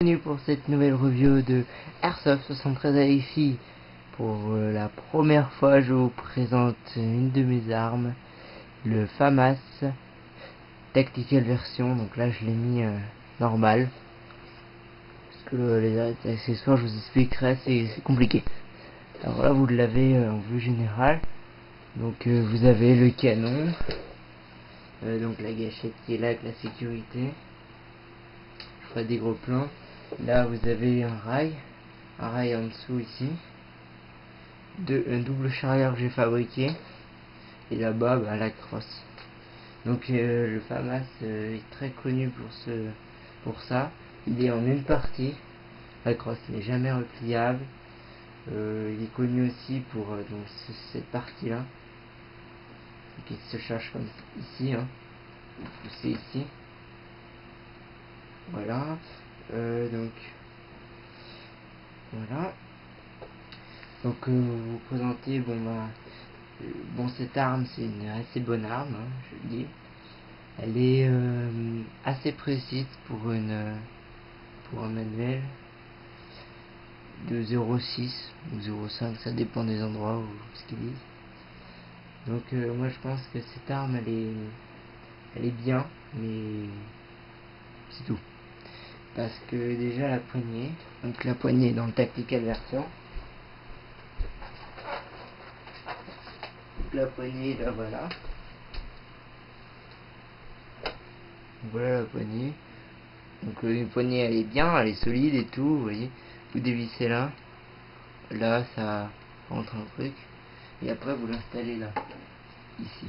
Bienvenue pour cette nouvelle review de Airsoft 73 ici. Pour la première fois, je vous présente une de mes armes, le FAMAS Tactical Version. Donc là, je l'ai mis normal. Parce que les accessoires, je vous expliquerai, c'est compliqué. Alors là, vous l'avez en vue générale. Donc vous avez le canon. Donc la gâchette qui est là avec la sécurité. Je ferai des gros plans. Là vous avez un rail en dessous ici, un double charrière que j'ai fabriqué, et là-bas la crosse. Donc le FAMAS est très connu pour ça. Il est en une partie. La crosse n'est jamais repliable. Il est connu aussi pour cette partie là qui se charge comme ici, hein. Vous poussez ici, voilà. Donc voilà. Donc vous présentez cette arme, c'est une assez bonne arme, hein, je le dis. Elle est assez précise pour un manuel de 0,6 ou 0,5, ça dépend des endroits où ce qu'ils disent. Donc moi je pense que cette arme elle est bien, mais c'est tout. Parce que déjà la poignée, donc la poignée dans le Tactical Version. Donc la poignée là, voilà. Voilà la poignée. Donc une poignée elle est bien, elle est solide et tout, vous voyez. Vous dévissez là. Là ça rentre un truc. Et après vous l'installez là. Ici.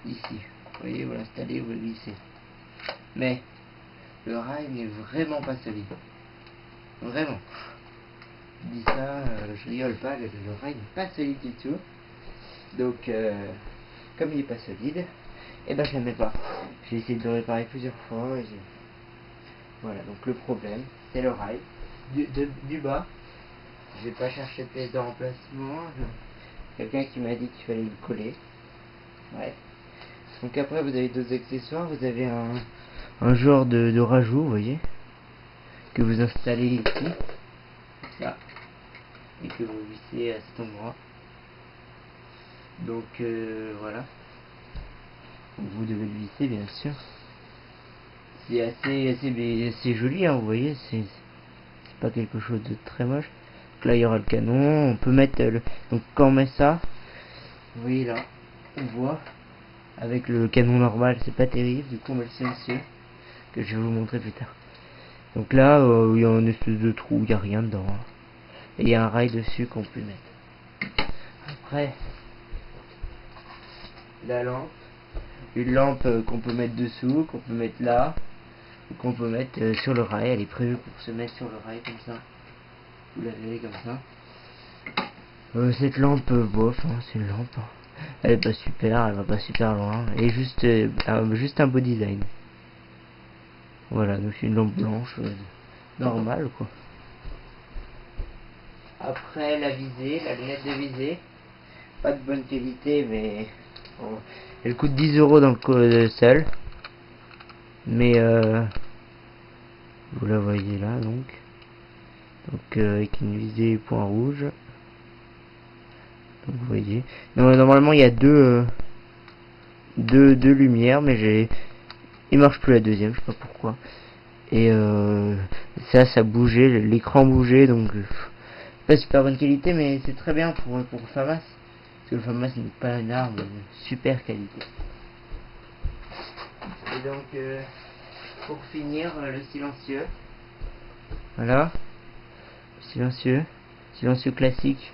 Ici. Vous voyez, vous l'installez, vous le glissez. Mais le rail n'est vraiment pas solide. Vraiment. Je dis ça, je rigole pas, le rail n'est pas solide du tout. Donc comme il n'est pas solide, et ben je ne le mets pas. J'ai essayé de le réparer plusieurs fois. Voilà, donc le problème, c'est le rail. Du bas, je vais pas chercher de pièce de remplacement. Quelqu'un qui m'a dit qu'il fallait le coller. Ouais. Donc après, vous avez d'autres accessoires. Vous avez un genre de rajout, vous voyez, que vous installez ici. Là. Et que vous vissez à cet endroit. Donc voilà. Vous devez le visser, bien sûr. C'est assez joli, hein, vous voyez, c'est pas quelque chose de très moche. Donc là il y aura le canon, on peut mettre donc quand on met ça, vous voyez là, on voit avec le canon normal c'est pas terrible, du coup on met le silencieux que je vais vous montrer plus tard. Donc là il y a un espèce de trou, il n'y a rien dedans, hein. Et il y a un rail dessus qu'on peut mettre. Après la lampe, une lampe qu'on peut mettre dessous, qu'on peut mettre là, ou qu'on peut mettre sur le rail. Elle est prévue pour se mettre sur le rail comme ça. Vous la verrez comme ça. Cette lampe, bof, hein, c'est une lampe, hein. Elle est pas super, elle va pas super loin. Et juste un beau design. Voilà, donc c'est une lampe blanche, normale quoi. Après la visée, la lunette de visée, pas de bonne qualité, mais bon, elle coûte 10 € dans le seul. Mais vous la voyez là donc. Donc avec une visée point rouge. Donc vous voyez. Non, normalement il y a deux lumières, mais il marche plus la deuxième, je sais pas pourquoi. Et ça bougeait, l'écran bougeait, donc pas super bonne qualité, mais c'est très bien pour le FAMAS. Parce que le FAMAS n'est pas une arme de super qualité. Et donc pour finir, le silencieux. Voilà. Silencieux classique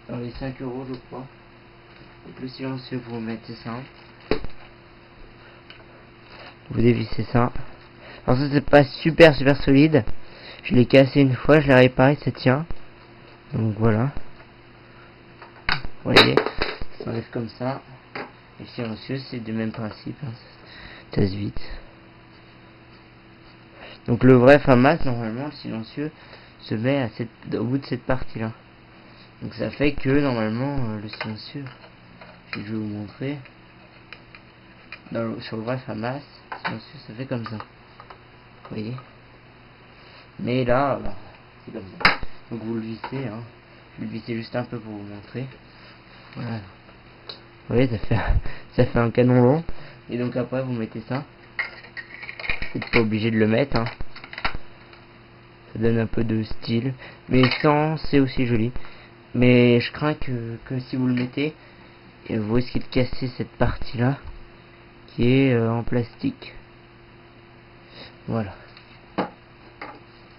dans les 5 € je crois. Donc le silencieux vous mettez ça, vous dévissez ça. Alors ça c'est pas super solide, je l'ai cassé une fois, je l'ai réparé, ça tient. Donc voilà, vous voyez, ça s'enlève comme ça. Et le silencieux c'est du même principe, hein. Ça se vide. Donc le vrai FAMAS, normalement le silencieux se met au bout de cette partie là. Donc ça fait que normalement le silencieux, je vais vous montrer, sur le vrai FAMAS, le silencieux ça fait comme ça. vous voyez. Mais là, c'est comme ça. Donc vous le vissez, hein. Je vais le visser juste un peu pour vous montrer. Voilà. Vous voyez, ça fait un canon long. Et donc après, vous mettez ça. Vous n'êtes pas obligé de le mettre, hein. Ça donne un peu de style. Mais sans, c'est aussi joli. Mais je crains que si vous le mettez, vous risquez de casser cette partie-là, qui est en plastique. Voilà.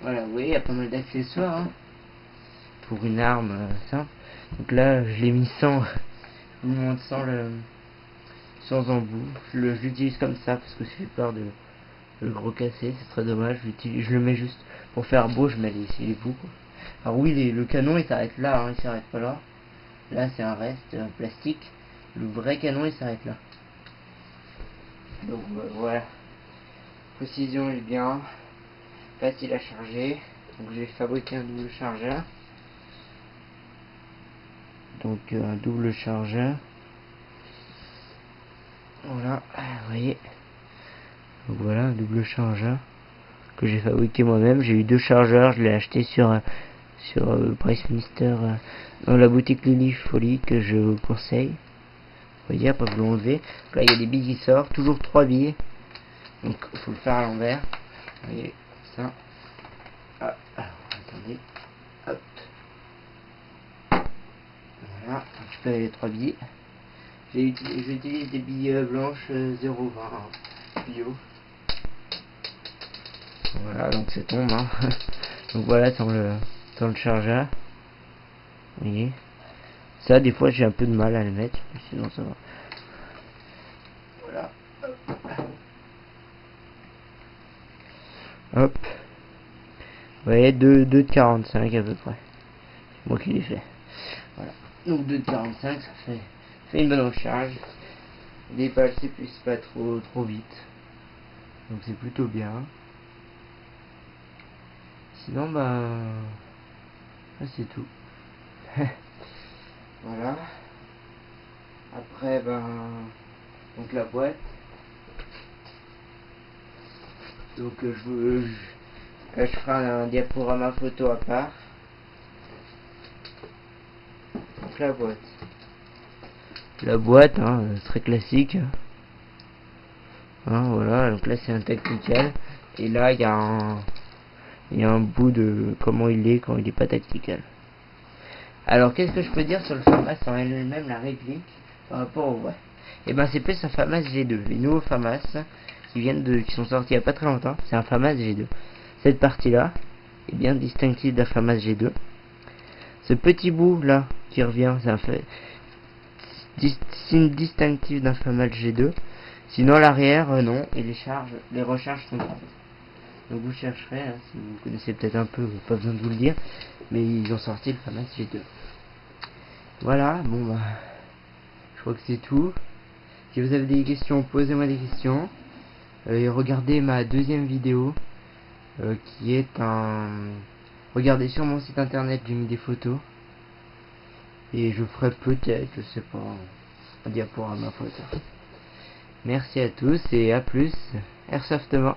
Voilà, vous voyez, il y a pas mal d'accessoires, hein, pour une arme simple. Donc là, je l'ai mis sans, je vous montre sans embout. Je l'utilise comme ça parce que j'ai peur de le gros casser, ce serait dommage. Je le mets juste pour faire beau, je mets les bouts, quoi. Alors oui, le canon il s'arrête là, hein, il s'arrête pas là. Là c'est un reste plastique. Le vrai canon il s'arrête là. Donc voilà. Précision est bien. Facile à charger. Donc j'ai fabriqué un double chargeur. Donc un double chargeur. Voilà, vous voyez. Donc voilà, un double chargeur que j'ai fabriqué moi-même. J'ai eu 2 chargeurs, je l'ai acheté sur PriceMister, dans la boutique Lily Folie, que je vous conseille. Vous voyez, après vous l'enlevez. Là il y a des billes qui sortent, toujours 3 billes. Donc il faut le faire à l'envers. Vous voyez, ça. Ah, attendez. Hop. Voilà, récupérer les 3 billes. J'utilise des billes blanches 0,20 bio. Voilà, donc ça tombe, hein. Donc voilà, dans le chargeur. Vous voyez. Ça, des fois, j'ai un peu de mal à le mettre, mais sinon ça va. Voilà. Hop. Vous voyez, 2 de 45 à peu près. C'est moi qui l'ai fait. Voilà. Donc 2 de 45, ça fait une bonne recharge. Les balles s'épuisent pas trop vite. Donc c'est plutôt bien. Sinon, c'est tout. Voilà. Après, donc la boîte. Donc je ferai un diaporama photo à part. Donc la boîte. La boîte, hein, très classique. Hein, voilà, donc là c'est un tactical. Et là il y a un bout de comment il est quand il est pas tactical. Alors qu'est-ce que je peux dire sur le FAMAS en elle-même, la réplique, par rapport au vrai? Et c'est plus un FAMAS G2. Les nouveaux FAMAS qui sont sortis il n'y a pas très longtemps, c'est un FAMAS G2. Cette partie-là est bien distinctive d'un FAMAS G2. Ce petit bout là qui revient, c'est un signe distinctif d'un FAMAS G2. Sinon l'arrière, non, et les recharges sont pas. Donc vous chercherez, hein, si vous connaissez peut-être un peu, pas besoin de vous le dire, mais ils ont sorti le FAMAS G2. Voilà, je crois que c'est tout. Si vous avez des questions, posez-moi des questions. Et regardez ma deuxième vidéo, qui est regardez sur mon site internet, j'ai mis des photos. Et je ferai peut-être, je sais pas, un diaporama photo. Merci à tous et à plus. Airsoft demain.